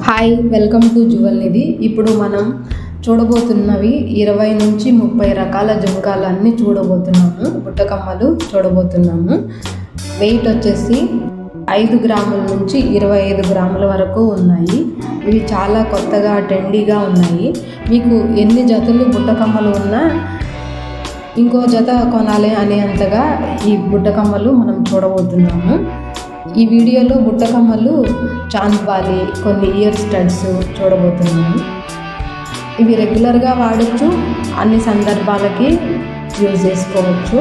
Hi, welcome to జువెల్నిధి. ఇప్పుడు మనం చూడబోతున్నవి 20 నుంచి 30 రకాల జుంకాలు అన్నీ చూడబోతున్నాము. బుట్టకమ్మలు చూడబోతున్నాము. వెయిట్ వచ్చేసి 5 గ్రాముల నుంచి 25 గ్రాముల వరకు ఉన్నాయి. ఇవి చాలా కొత్తగా ట్రెండీగా ఉన్నాయి. మీకు ఎన్ని జతలు బుట్టకమ్మలు ఉన్నా ఇంకో జత కొనాలి అనేంతగా ఈ బుట్టకమ్మలు మనం చూడబోతున్నాము. ఈ వీడియోలో బుట్టకమ్మలు, చాంద్బాలి, కొన్ని ఇయర్ స్టడ్స్ చూడబోతున్నాము. ఇవి రెగ్యులర్గా వాడచ్చు, అన్ని సందర్భాలకి యూజ్ చేసుకోవచ్చు.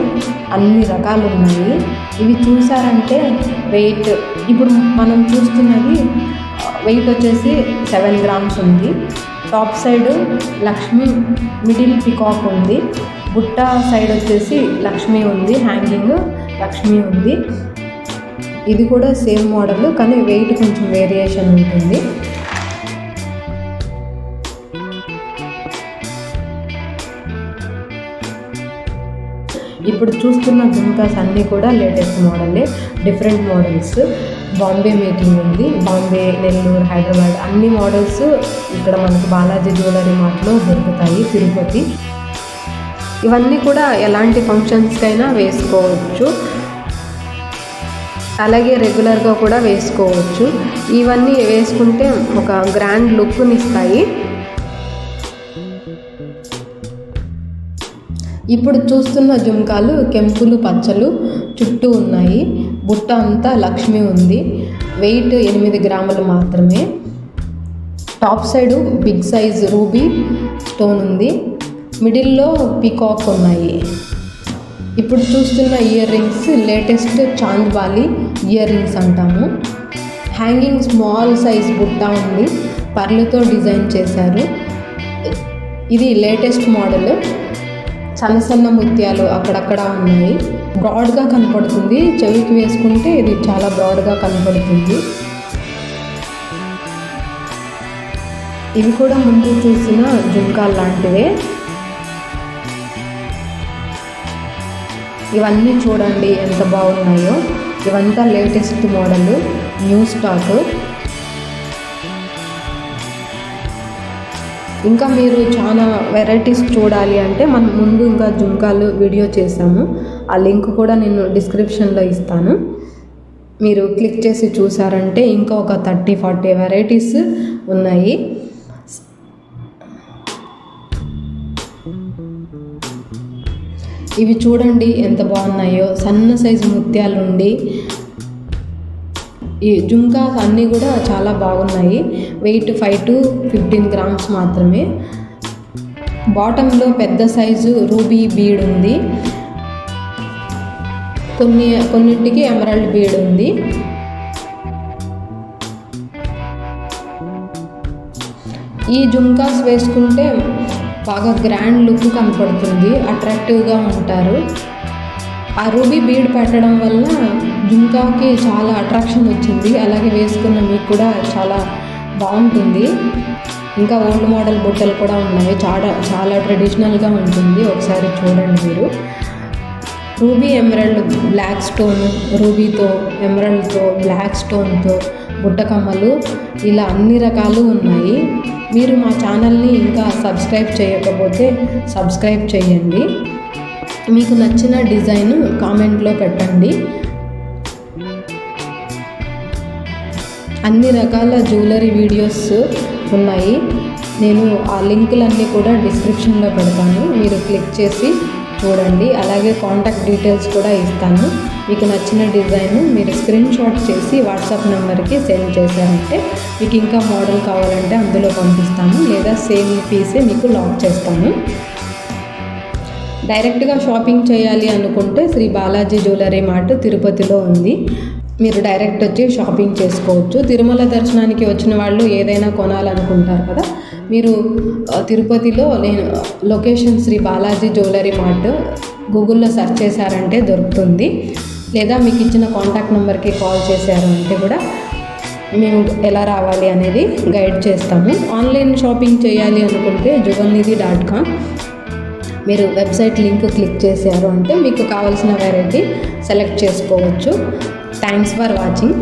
అన్ని రకాలు ఉన్నాయి. ఇవి చూసారంటే వెయిట్, ఇప్పుడు మనం చూస్తున్నది వెయిట్ వచ్చేసి 7 గ్రామ్స్ ఉంది. Top side Lakshmi, middle peacock ఉంది. బుట్ట సైడ్ వచ్చేసి లక్ష్మి ఉంది, హ్యాంగింగ్ లక్ష్మి ఉంది. ఇది కూడా సేమ్ మోడల్, కానీ వెయిట్ కొంచెం వేరియేషన్ ఉంటుంది. ఇప్పుడు చూస్తున్న జుంకాస్ అన్నీ కూడా లేటెస్ట్ మోడలే, డిఫరెంట్ మోడల్స్. బాంబే మేకింగ్ ఉంది. బాంబే, నెల్లూరు, హైదరాబాద్ అన్ని మోడల్స్ ఇక్కడ మనకు బాలాజీ జ్యువెలరీ మార్ట్లో దొరుకుతాయి, తిరుపతి. ఇవన్నీ కూడా ఎలాంటి ఫంక్షన్స్కైనా వేసుకోవచ్చు, అలాగే రెగ్యులర్గా కూడా వేసుకోవచ్చు. ఇవన్నీ వేసుకుంటే ఒక గ్రాండ్ లుక్ని ఇస్తాయి. ఇప్పుడు చూస్తున్న జుంకాలు కెంపులు, పచ్చలు చుట్టూ ఉన్నాయి. బుట్ట అంతా లక్ష్మి ఉంది. వెయిట్ 8 గ్రాములు మాత్రమే. Top side big size ruby stone ఉంది. మిడిల్లో పీకాక్ ఉన్నాయి. ఇప్పుడు చూస్తున్న ear rings latest chandbali ear rings అంటాము. హ్యాంగింగ్ స్మాల్ సైజ్ బుట్ట ఉంది, పర్లతో డిజైన్ చేశారు. ఇది లేటెస్ట్ మోడల్. సన్న సన్న ముత్యాలు అక్కడక్కడ ఉన్నాయి. బ్రాడ్గా కనపడుతుంది. చెవికి వేసుకుంటే ఇది చాలా బ్రాడ్గా కనపడుతుంది. ఇవి కూడా ముందు చూసిన జుంకాల్ లాంటివే. ఇవన్నీ చూడండి ఎంత బాగున్నాయో. ఇవంతా లేటెస్ట్ మోడల్, న్యూ స్టాక్. ఇంకా మీరు చాలా వెరైటీస్ చూడాలి అంటే మనం ముందు ఇంకా జుంకాలు వీడియో చేసాము. ఆ లింక్ కూడా నేను డిస్క్రిప్షన్లో ఇస్తాను. మీరు క్లిక్ చేసి చూసారంటే ఇంకా ఒక 30-40 వెరైటీస్ ఉన్నాయి. ఇవి చూడండి ఎంత బాగున్నాయో. సన్న సైజు ముత్యాలుండి ఈ జుంకాస్ అన్నీ కూడా చాలా బాగున్నాయి. వెయిట్ 5 to 15 గ్రామ్స్ మాత్రమే. బాటంలో పెద్ద సైజు రూబీ బీడ్ ఉంది. కొన్నింటికి ఎమరాల్డ్ బీడ్ ఉంది. ఈ జుంకాస్ వేసుకుంటే బాగా గ్రాండ్ లుక్ కనపడుతుంది, అట్రాక్టివ్గా ఉంటారు. ఆ రూబీ బీడ్ పెట్టడం వల్ల జుంకాకి చాలా అట్రాక్షన్ వచ్చింది. అలాగే వేసుకున్న మీకు కూడా చాలా బాగుంటుంది. ఇంకా ఓల్డ్ మోడల్ బుట్టలు కూడా ఉన్నాయి. చాలా ట్రెడిషనల్గా ఉంటుంది. ఒకసారి చూడండి మీరు. రూబీ ఎమరాల్డ్ బ్లాక్ స్టోన్, రూబీతో, ఎమరాల్డ్తో, బ్లాక్ స్టోన్తో బుట్టకమ్మలు ఇలా అన్ని రకాలు ఉన్నాయి. మీరు మా ఛానల్ని ఇంకా సబ్స్క్రైబ్ చేయకపోతే సబ్స్క్రైబ్ చేయండి. మీకు నచ్చిన డిజైన్ కామెంట్లో పెట్టండి. అన్ని రకాల జ్యువెలరీ వీడియోస్ ఉన్నాయి. నేను ఆ లింకులన్నీ కూడా డిస్క్రిప్షన్లో పెడతాను. మీరు క్లిక్ చేసి చూడండి. అలాగే కాంటాక్ట్ డీటెయిల్స్ కూడా ఇస్తాను. మీకు నచ్చిన డిజైన్ మీరు స్క్రీన్ షాట్ చేసి వాట్సాప్ నెంబర్కి సెండ్ చేశారంటే మీకు ఇంకా మోడల్ కావాలంటే అందులో పంపిస్తాము, లేదా సేమ్ పీసే మీకు లాక్ చేస్తాము. డైరెక్ట్గా షాపింగ్ చేయాలి అనుకుంటే శ్రీ బాలాజీ జ్యువెలరీ మార్ట్ తిరుపతిలో ఉంది. మీరు డైరెక్ట్ వచ్చి షాపింగ్ చేసుకోవచ్చు. తిరుమల దర్శనానికి వచ్చిన వాళ్ళు ఏదైనా కొనాలనుకుంటారు కదా, మీరు తిరుపతిలో location Shri Balaji jewellery mart గూగుల్లో సెర్చ్ చేశారంటే దొరుకుతుంది. లేదా మీకు ఇచ్చిన కాంటాక్ట్ నెంబర్కి కాల్ చేశారు అంటే కూడా మేము ఎలా రావాలి అనేది గైడ్ చేస్తాము. ఆన్లైన్ షాపింగ్ చేయాలి అనుకుంటే juvelnidhi.com మీరు వెబ్సైట్ లింక్ క్లిక్ చేశారు అంటే మీకు కావాల్సిన వెరైటీ సెలెక్ట్ చేసుకోవచ్చు. Thanks for watching.